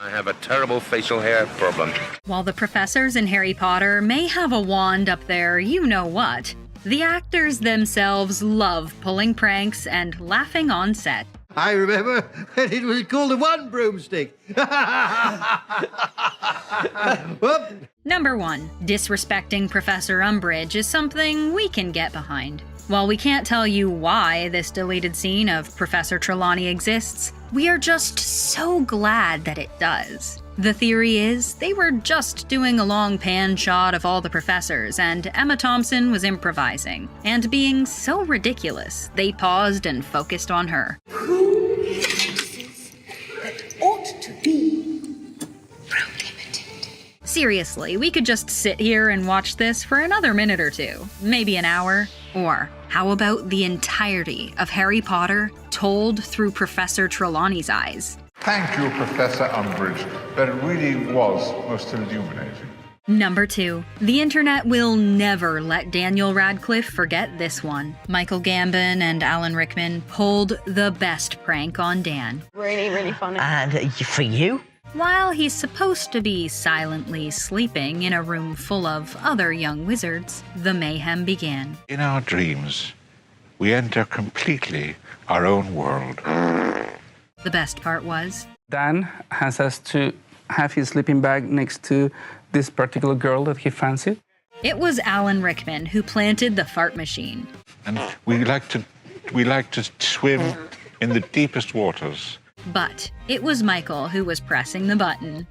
I have a terrible facial hair problem. While the professors in Harry Potter may have a wand up there, you know what, the actors themselves love pulling pranks and laughing on set. I remember when it was called a one broomstick. Whoop. Number 1. Disrespecting Professor Umbridge is something we can get behind. While we can't tell you why this deleted scene of Professor Trelawney exists, we are just so glad that it does. The theory is they were just doing a long pan shot of all the professors and Emma Thompson was improvising. And being so ridiculous, they paused and focused on her. Who practices that ought to be prohibited? Seriously, we could just sit here and watch this for another minute or two, maybe an hour. Or how about the entirety of Harry Potter told through Professor Trelawney's eyes? Thank you, Professor Umbridge. That really was most illuminating. Number 2. The internet will never let Daniel Radcliffe forget this one. Michael Gambon and Alan Rickman pulled the best prank on Dan. Really, really funny. And for you? While he's supposed to be silently sleeping in a room full of other young wizards, the mayhem began. In our dreams, we enter completely our own world. The best part was, Dan has us to have his sleeping bag next to this particular girl that he fancied. it was Alan Rickman who planted the fart machine. And we like to swim in the deepest waters. But it was Michael who was pressing the button.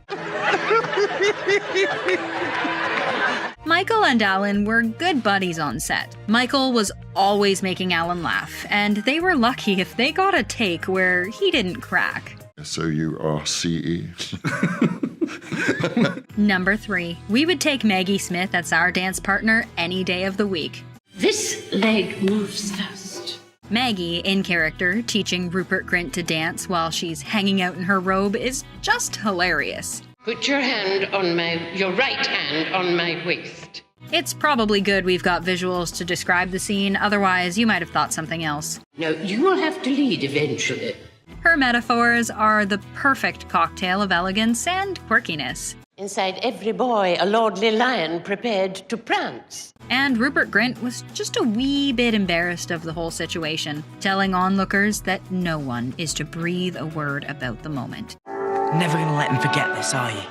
Michael and Alan were good buddies on set. Michael was always making Alan laugh, and they were lucky if they got a take where he didn't crack. So you are CE. Number 3. We would take Maggie Smith as our dance partner any day of the week. This leg moves first. Maggie, in character, teaching Rupert Grint to dance while she's hanging out in her robe is just hilarious. Put your right hand on my waist. It's probably good we've got visuals to describe the scene, otherwise you might have thought something else. No, you will have to lead eventually. Her metaphors are the perfect cocktail of elegance and quirkiness. Inside every boy, a lordly lion prepared to prance. And Rupert Grint was just a wee bit embarrassed of the whole situation, telling onlookers that no one is to breathe a word about the moment. Never gonna let him forget this, are you?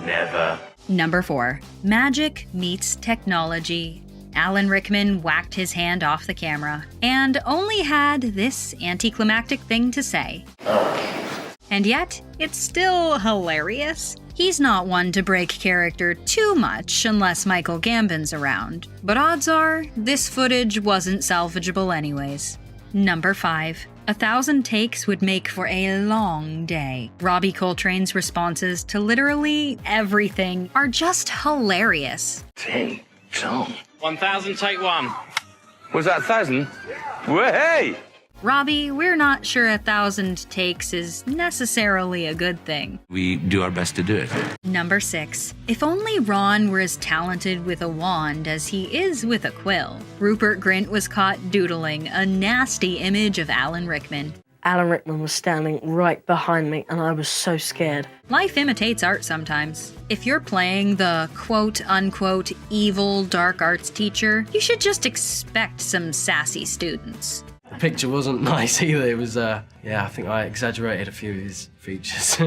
Never. Number 4. Magic meets technology. Alan Rickman whacked his hand off the camera and only had this anticlimactic thing to say. And yet, it's still hilarious. He's not one to break character too much unless Michael Gambon's around, but odds are this footage wasn't salvageable anyways. Number 5. 1,000 takes would make for a long day. Robbie Coltrane's responses to literally everything are just hilarious. Ding dong. 1,000, take 1. Was that 1,000? Way! Robbie, we're not sure 1,000 takes is necessarily a good thing. We do our best to do it. Number 6. If only Ron were as talented with a wand as he is with a quill. Rupert Grint was caught doodling a nasty image of Alan Rickman. Alan Rickman was standing right behind me and I was so scared. Life imitates art sometimes. If you're playing the quote-unquote evil dark arts teacher, you should just expect some sassy students. The picture wasn't nice either. It was, I think I exaggerated a few of his features.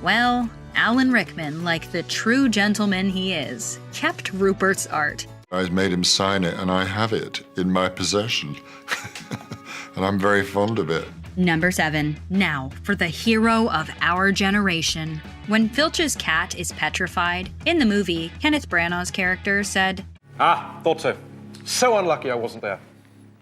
Well, Alan Rickman, like the true gentleman he is, kept Rupert's art. I made him sign it, and I have it in my possession. And I'm very fond of it. Number 7. Now, for the hero of our generation. When Filch's cat is petrified, in the movie, Kenneth Branagh's character said, "Ah, thought so. So unlucky I wasn't there.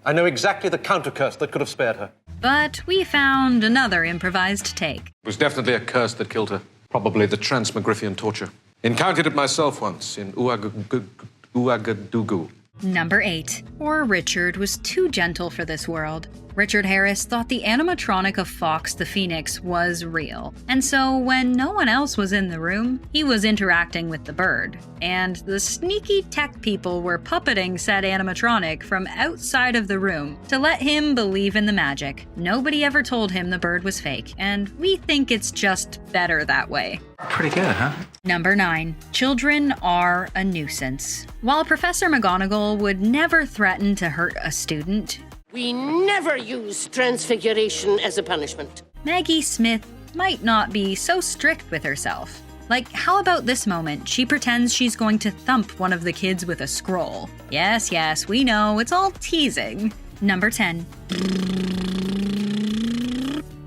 I know exactly the counter-curse that could have spared her." But we found another improvised take. It was definitely a curse that killed her. Probably the transmogrifian torture. Encountered it myself once in Ouagadougou. Number 8. Poor Richard was too gentle for this world. Richard Harris thought the animatronic of Fox the Phoenix was real, and so when no one else was in the room, he was interacting with the bird. And the sneaky tech people were puppeting said animatronic from outside of the room to let him believe in the magic. Nobody ever told him the bird was fake, and we think it's just better that way. Pretty good, huh? Number 9. Children are a nuisance. While Professor Macgonagall would never threaten to hurt a student, We never use transfiguration as a punishment. Maggie Smith might not be so strict with herself. Like, how about this moment? She pretends she's going to thump one of the kids with a scroll. Yes, we know, it's all teasing. Number 10.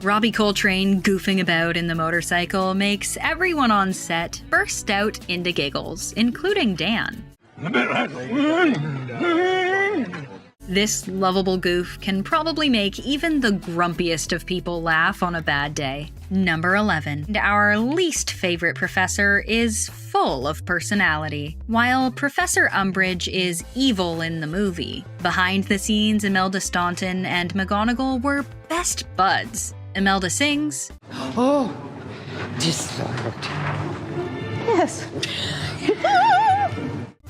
Robbie Coltrane goofing about in the motorcycle makes everyone on set burst out into giggles, including Dan. This lovable goof can probably make even the grumpiest of people laugh on a bad day. Number 11. Our least favorite professor is full of personality. While Professor Umbridge is evil in the movie, behind the scenes Imelda Staunton and Macgonagall were best buds. Imelda sings, Oh, disloyalty. Yes.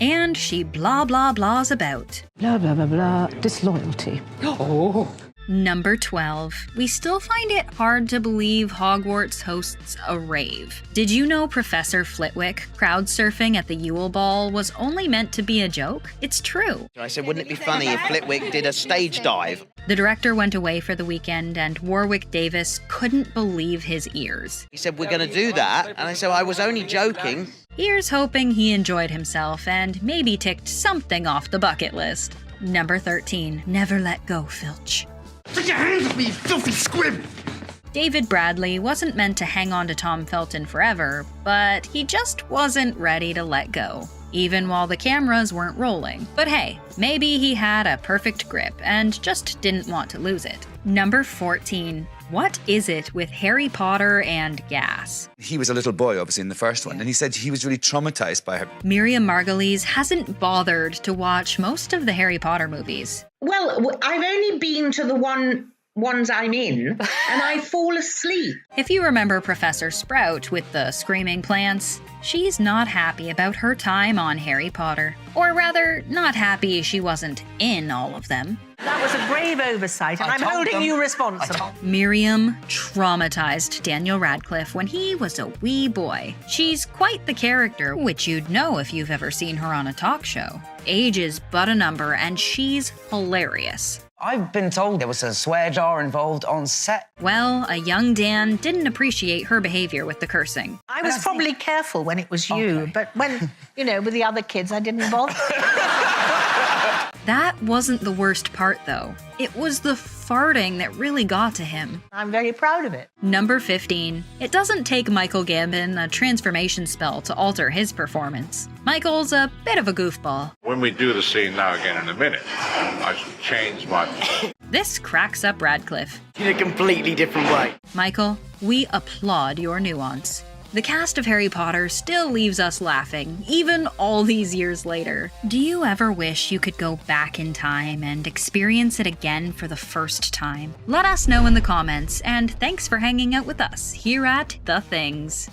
and she blah blah blahs about. Blah, blah, blah, blah. Disloyalty. Oh. Number 12. We still find it hard to believe Hogwarts hosts a rave. Did you know Professor Flitwick crowd surfing at the Yule Ball was only meant to be a joke? It's true. I said, wouldn't it be funny if Flitwick did a stage dive? The director went away for the weekend and Warwick Davis couldn't believe his ears. He said, we're going to do that. And I said, I was only joking. Here's hoping he enjoyed himself and maybe ticked something off the bucket list. Number 13. Never let go, Filch. Take your hands off me, you filthy squib! David Bradley wasn't meant to hang on to Tom Felton forever, but he just wasn't ready to let go, even while the cameras weren't rolling. But hey, maybe he had a perfect grip and just didn't want to lose it. Number 14. What is it with Harry Potter and gas? He was a little boy, obviously, in the first one, and he said he was really traumatized by her. Miriam Margolyes hasn't bothered to watch most of the Harry Potter movies. Well, I've only been to the ones I'm in, and I fall asleep. If you remember Professor Sprout with the screaming plants, she's not happy about her time on Harry Potter. Or rather, not happy she wasn't in all of them. That was a grave oversight, and I'm holding you responsible. Miriam traumatized Daniel Radcliffe when he was a wee boy. She's quite the character, which you'd know if you've ever seen her on a talk show. Age is but a number, and she's hilarious. I've been told there was a swear jar involved on set. Well, a young Dan didn't appreciate her behavior with the cursing. I was probably careful when it was you, but when, with the other kids, I didn't bother. That wasn't the worst part, though. It was the farting that really got to him. I'm very proud of it. Number 15. It doesn't take Michael Gambon a transformation spell to alter his performance. Michael's a bit of a goofball. When we do the scene now again in a minute, I should change my... This cracks up Radcliffe. In a completely different way. Michael, we applaud your nuance. The cast of Harry Potter still leaves us laughing, even all these years later. Do you ever wish you could go back in time and experience it again for the first time? Let us know in the comments, and thanks for hanging out with us here at The Things.